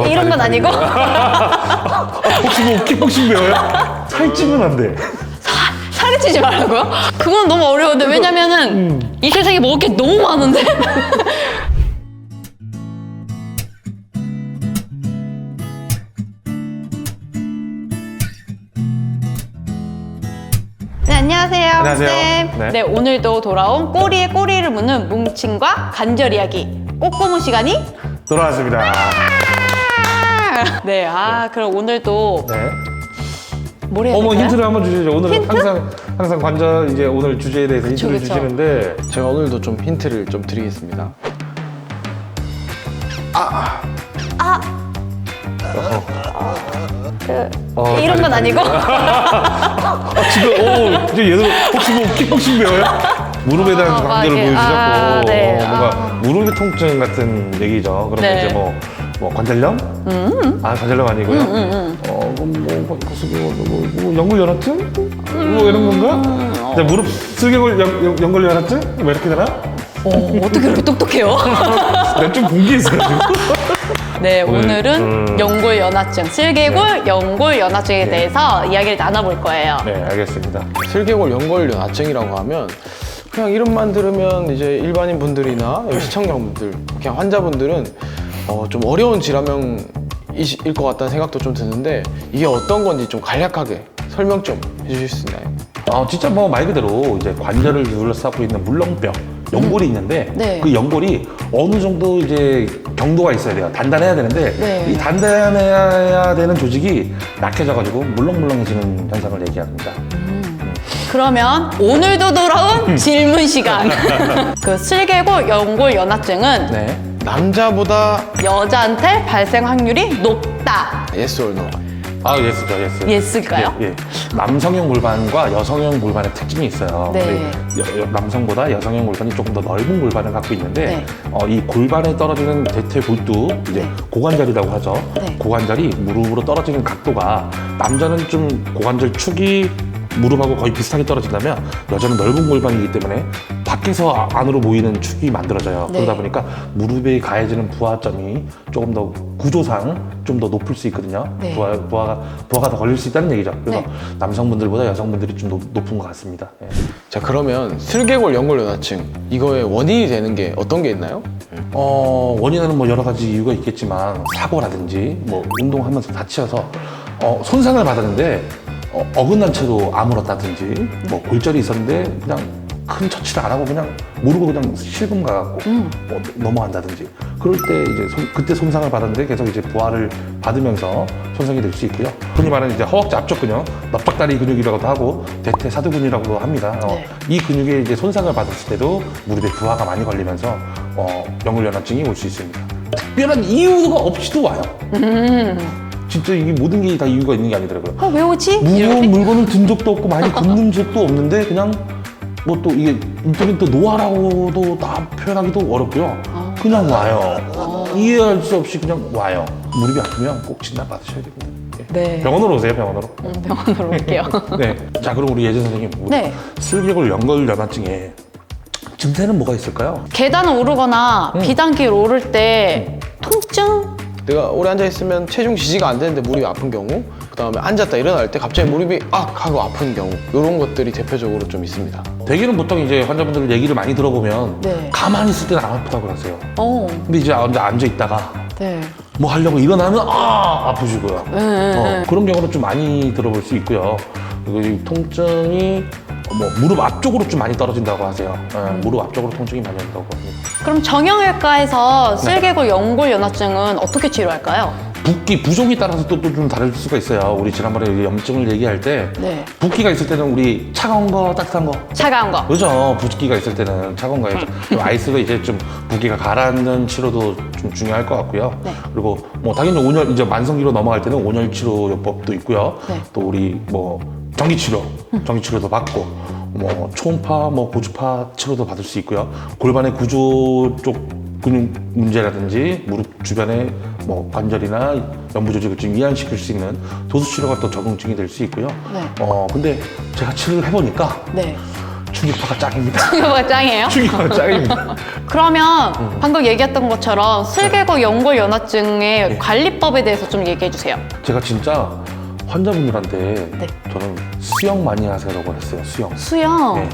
이런 건 아니고. 혹시 뭐 킥복싱 배워요? 살찌면 안 돼. 살이 찌지 말라고요? 그건 너무 어려운데 왜냐면은 이 세상에 먹을 게 너무 많은데. 네, 안녕하세요. 안녕하세요. 쌤. 네, 오늘도 돌아온 꼬리에 꼬리를 무는 뭉침과 관절 이야기 꼬꼬무 시간이 돌아왔습니다. 네, 그럼 오늘도 네. 뭘 해야 될까요? 힌트를 한번 주시죠. 오늘은 힌트? 항상 관절 이제 오늘 주제에 대해서 힌트를 그쵸. 주시는데 제가 오늘도 좀 힌트를 좀 드리겠습니다. 이런 건 아니고. 지금 이제 얘들 혹시 뭐 킥복싱 배워요? 무릎에 대한 관절을 이렇게. 보여주셨고 네. 뭔가 무릎의 통증 같은 얘기죠. 그러면 네. 이제 뭐 관절염? 관절염 아니고요. 연골연화증? 뭐 이런 건가? 이제 무릎 슬개골 연골연화증? 뭐 이렇게 되나? 어떻게 그렇게 똑똑해요? 내가 좀 공부했어요. 네, 오늘은 연골연화증, 슬개골 연골연화증에 네. 대해서 이야기를 나눠볼 거예요. 네, 알겠습니다. 슬개골 연골연화증이라고 하면 그냥 이름만 들으면 이제 일반인 분들이나 시청자분들, 그냥 환자분들은 좀 어려운 질환명일 것 같다는 생각도 좀 드는데 이게 어떤 건지 좀 간략하게 설명 좀 해주실 수 있나요? 진짜 뭐 말 그대로 이제 관절을 둘러싸고 있는 물렁뼈, 연골이 있는데 네. 그 연골이 어느 정도 이제 경도가 있어야 돼요. 단단해야 되는데 네. 이 단단해야 되는 조직이 약해져가지고 물렁물렁해지는 현상을 얘기합니다. 그러면 오늘도 돌아온 질문 시간. 그 슬개골 연골연화증은 네. 남자보다 여자한테 발생 확률이 높다. yes or no? 예스죠, 예스. 예스일까요? 예. 남성형 골반과 여성형 골반의 특징이 있어요. 네. 근데 남성보다 여성형 골반이 조금 더 넓은 골반을 갖고 있는데 네. 이 골반에 떨어지는 대퇴골두, 이제 네. 고관절이라고 하죠. 네. 고관절이 무릎으로 떨어지는 각도가 남자는 좀 고관절 축이 무릎하고 거의 비슷하게 떨어진다면 여자는 넓은 골반이기 때문에 밖에서 안으로 모이는 축이 만들어져요. 네. 그러다 보니까 무릎에 가해지는 부하점이 조금 더 구조상 좀 더 높을 수 있거든요. 네. 부하가 더 걸릴 수 있다는 얘기죠. 그래서 네. 남성분들보다 여성분들이 좀 높은 것 같습니다. 예. 자, 그러면 슬개골 연골연화증 이거의 원인이 되는 게 어떤 게 있나요? 원인은 뭐 여러 가지 이유가 있겠지만 사고라든지 뭐 운동하면서 다치셔서 손상을 받았는데 어긋난 채로 아물었다든지 뭐 골절이 있었는데 그냥 큰 처치를 안 하고 그냥 모르고 그냥 실금 가갖고 넘어간다든지 그럴 때 이제 그때 손상을 받았는데 계속 이제 부하를 받으면서 손상이 될 수 있고요. 흔히 말하는 이제 허벅지 앞쪽 근육, 납작다리 근육이라고도 하고 대퇴사두근이라고도 합니다. 네. 이 근육에 이제 손상을 받았을 때도 무릎에 부하가 많이 걸리면서 연골연화증이 올 수 있습니다. 특별한 이유가 없이도 와요. 진짜 이게 모든 게 다 이유가 있는 게 아니더라고요. 왜 오지? 무거운 이렇게? 물건을 든 적도 없고 많이 걷는 적도 없는데 그냥 뭐 또 이게 인터넷 또 노화라고도 다 표현하기도 어렵고요. 그냥 와요. 이해할 수 없이 그냥 와요. 무릎이 아프면 꼭 진단 받으셔야 됩니다. 예. 네. 병원으로 오세요, 병원으로. 병원으로 올게요. 네. 자, 그럼 우리 예전 선생님. 네. 슬개골 연골연화증에 증세는 뭐가 있을까요? 계단을 오르거나 비단길 오를 때 통증? 내가 오래 앉아있으면 체중 지지가 안 되는데 무릎이 아픈 경우, 그 다음에 앉았다 일어날 때 갑자기 무릎이 하고 아픈 경우, 이런 것들이 대표적으로 좀 있습니다. 대개는 보통 이제 환자분들 얘기를 많이 들어보면 네. 가만히 있을 때는 안 아프다고 하세요. 근데 이제 앉아 있다가 네. 뭐 하려고 일어나면 아프시고요. 그런 경우는 좀 많이 들어볼 수 있고요. 그리고 이 통증이 뭐 무릎 앞쪽으로 좀 많이 떨어진다고 하세요. 무릎 앞쪽으로 통증이 많이 온다고 합니다. 그럼 정형외과에서 슬개골 연골연화증은 어떻게 치료할까요? 붓기, 부종에 따라서 또 좀 다를 수가 있어요. 우리 지난번에 염증을 얘기할 때 네. 붓기가 있을 때는 우리 차가운 거, 따뜻한 거 차가운 거. 그렇죠. 붓기가 있을 때는 차가운 거예요. 좀 아이스로 이제 좀 붓기가 가라앉는 치료도 좀 중요할 것 같고요. 네. 그리고 뭐 당연히 온열 이제 만성기로 넘어갈 때는 온열 치료요법도 있고요. 네. 또 우리 뭐 전기 치료도 받고 뭐 초음파, 뭐 고주파 치료도 받을 수 있고요. 골반의 구조 쪽 근육 문제라든지 무릎 주변에 뭐 관절이나 연부 조직을 좀 이완시킬 수 있는 도수 치료가 또 적응증이 될 수 있고요. 네. 근데 제가 치료를 해보니까 네. 충격파가 짱입니다. 이거가 짱이에요? 충격파가 짱입니다. 그러면 방금 얘기했던 것처럼 슬개골 연골 연화증의 관리법에 대해서 좀 얘기해 주세요. 제가 진짜 환자분들한테 네. 저는 수영 많이 하세요라고 했어요. 수영. 수영. 네.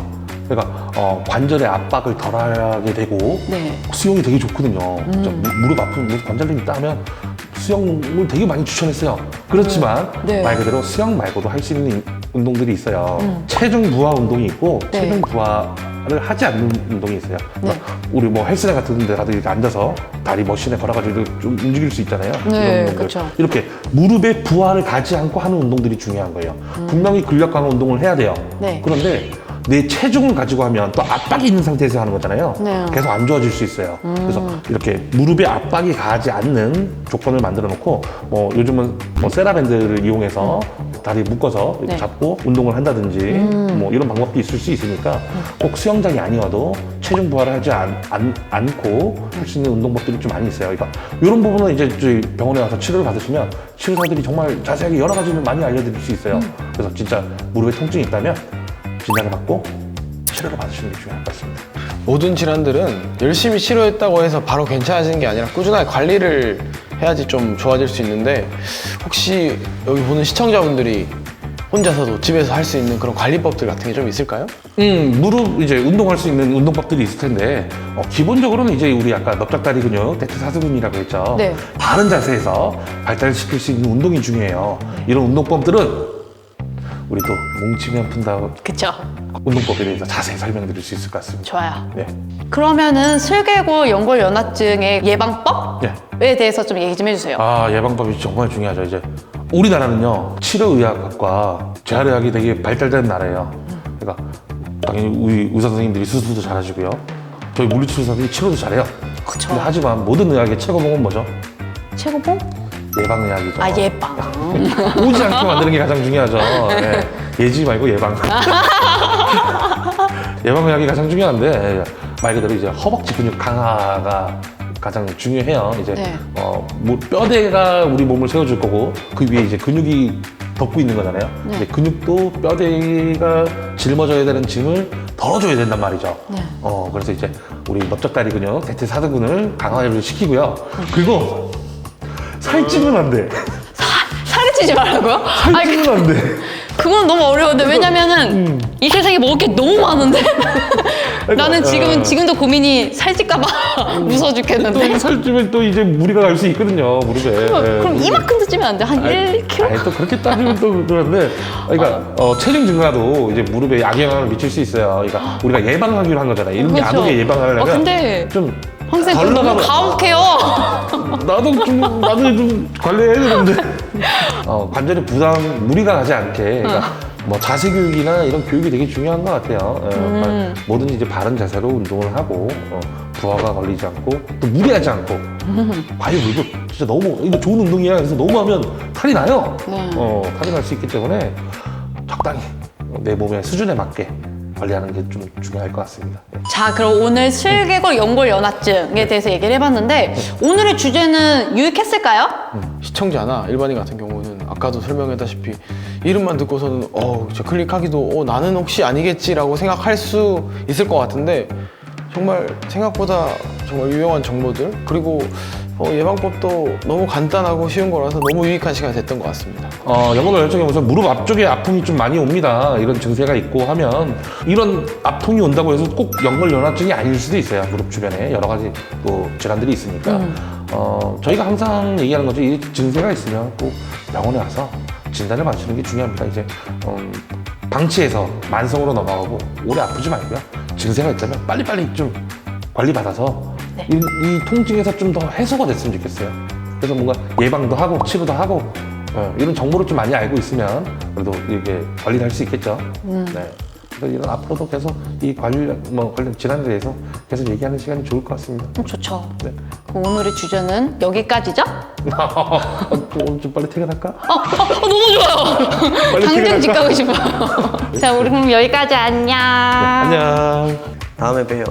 그러니까 관절의 압박을 덜하게 되고 네. 수영이 되게 좋거든요. 진짜 무릎 아픈 무릎 관절염 있다 하면 수영을 되게 많이 추천했어요. 그렇지만 네. 말 그대로 수영 말고도 할 수 있는 운동들이 있어요. 체중 부하 운동이 있고 네. 체중 부하를 하지 않는 운동이 있어요. 그러니까 우리 뭐 헬스장 같은 데 가도 이렇게 앉아서 다리 머신에 걸어가지고 좀 움직일 수 있잖아요. 네, 이런 운동들. 그렇죠. 이렇게 무릎에 부하를 가지 않고 하는 운동들이 중요한 거예요. 분명히 근력 강화 운동을 해야 돼요. 네. 그런데 내 체중을 가지고 하면 또 압박이 있는 상태에서 하는 거잖아요. 네. 계속 안 좋아질 수 있어요. 그래서 이렇게 무릎에 압박이 가지 않는 조건을 만들어 놓고 뭐 요즘은 뭐 세라밴드를 이용해서 다리 묶어서 이렇게 네. 잡고 운동을 한다든지 뭐 이런 방법도 있을 수 있으니까 꼭 수영장이 아니어도 체중 부하를 하지 않고 할 수 있는 운동법들이 좀 많이 있어요. 그러니까 이런 부분은 이제 저희 병원에 와서 치료를 받으시면 치료사들이 정말 자세하게 여러 가지를 많이 알려드릴 수 있어요. 그래서 진짜 무릎에 통증이 있다면 진단을 받고 치료를 받으시는 게 중요할 것 같습니다. 모든 질환들은 열심히 치료했다고 해서 바로 괜찮아지는 게 아니라 꾸준하게 관리를 해야지 좀 좋아질 수 있는데 혹시 여기 보는 시청자분들이 혼자서도 집에서 할 수 있는 그런 관리법들 같은 게 좀 있을까요? 무릎 이제 운동할 수 있는 운동법들이 있을 텐데 기본적으로는 이제 우리 아까 넓적다리 근육, 대퇴사두근이라고 했죠. 네. 바른 자세에서 발달시킬 수 있는 운동이 중요해요. 이런 운동법들은 우리도 뭉치면 푼다 그쵸. 운동법에 대해서 자세히 설명드릴 수 있을 것 같습니다. 좋아요. 네. 그러면은 슬개골 연골 연화증의 예방법에 네. 대해서 좀 얘기 좀 해주세요. 예방법이 정말 중요하죠. 이제 우리나라는요 치료의학과 재활의학이 되게 발달된 나라예요. 그러니까 당연히 우리 의사 선생님들이 수술도 잘하시고요. 저희 물리치료사들이 치료도 잘해요. 그쵸. 근데 하지만 모든 의학의 최고봉은 뭐죠? 최고봉? 예방의학이죠. 아, 예방. 오지 않게 만드는 게 가장 중요하죠. 네. 예지 말고 예방. 예방의학이 가장 중요한데 말 그대로 이제 허벅지 근육 강화가 가장 중요해요. 이제 네. 뭐 뼈대가 우리 몸을 세워줄 거고 그 위에 이제 근육이 덮고 있는 거잖아요. 네. 이제 근육도 뼈대가 짊어져야 되는 짐을 덜어줘야 된단 말이죠. 네. 그래서 이제 우리 넓적다리 근육, 대퇴사두근을 강화를 시키고요. 그리고 살찌면 안 돼. 살을 찌지 말라고요? 아니, 살찌면 안 돼. 그건 너무 어려운데 왜냐면은 이 세상에 먹을 게 너무 많은데 나는 지금도 고민이 살찔까봐 무서워 죽겠는데. 또 살찌면 또 이제 무리가 갈 수 있거든요, 무릎에. 그럼 이만큼도 찌면 안 돼? 한 1kg? 아니, 또 그렇게 따지면 또 그런데, 그러니까 체중 증가도 이제 무릎에 악영향을 미칠 수 있어요. 그러니까 우리가 예방하기로 한 거잖아요. 이런 게 안 그렇죠. 오게 예방하려면 근데 좀 선생님 덜 너무 나가면- 가혹해요. 나도 좀 관리해야 되는데 관절의 부담 무리가 가지 않게 그러니까 뭐 자세 교육이나 이런 교육이 되게 중요한 것 같아요. 그러니까 뭐든지 이제 바른 자세로 운동을 하고 부하가 걸리지 않고 또 무리하지 않고 과연 이거 진짜 너무 이거 좋은 운동이야. 그래서 너무 하면 탈이 나요. 네. 탈이 날 수 있기 때문에 적당히 내 몸의 수준에 맞게 관리하는 게 좀 중요할 것 같습니다. 자, 그럼 오늘 슬개골 연골 연화증에 대해서 얘기를 해봤는데 오늘의 주제는 유익했을까요? 시청자나 일반인 같은 경우는 아까도 설명했다시피 이름만 듣고서는 저 클릭하기도 나는 혹시 아니겠지라고 생각할 수 있을 것 같은데 정말 생각보다 정말 유용한 정보들 그리고 예방법도 너무 간단하고 쉬운 거라서 너무 유익한 시간이 됐던 것 같습니다. 연골 연화증에 보면 무릎 앞쪽에 아픔이 좀 많이 옵니다. 이런 증세가 있고 하면 이런 아픔이 온다고 해서 꼭 연골 연화증이 아닐 수도 있어요. 무릎 주변에 여러 가지 또 질환들이 있으니까 저희가 항상 얘기하는 거죠. 이 증세가 있으면 꼭 병원에 와서 진단을 받으시는 게 중요합니다. 이제 방치해서 만성으로 넘어가고 오래 아프지 말고요. 증세가 있다면 빨리빨리 좀 관리받아서 네. 이 통증에서 좀 더 해소가 됐으면 좋겠어요. 그래서 뭔가 예방도 하고 치료도 하고 이런 정보를 좀 많이 알고 있으면 그래도 이게 관리를 할 수 있겠죠. 네. 그래서 이런 앞으로도 계속 이 관련 질환에 대해서 계속 얘기하는 시간이 좋을 것 같습니다. 좋죠. 네. 그럼 오늘의 주제는 여기까지죠? 오늘 좀 빨리 퇴근할까? 너무 좋아요. 빨리 당장 집 퇴근할까? 가고 싶어요. 자, 우리 그럼 여기까지 안녕. 안녕. 다음에 봬요.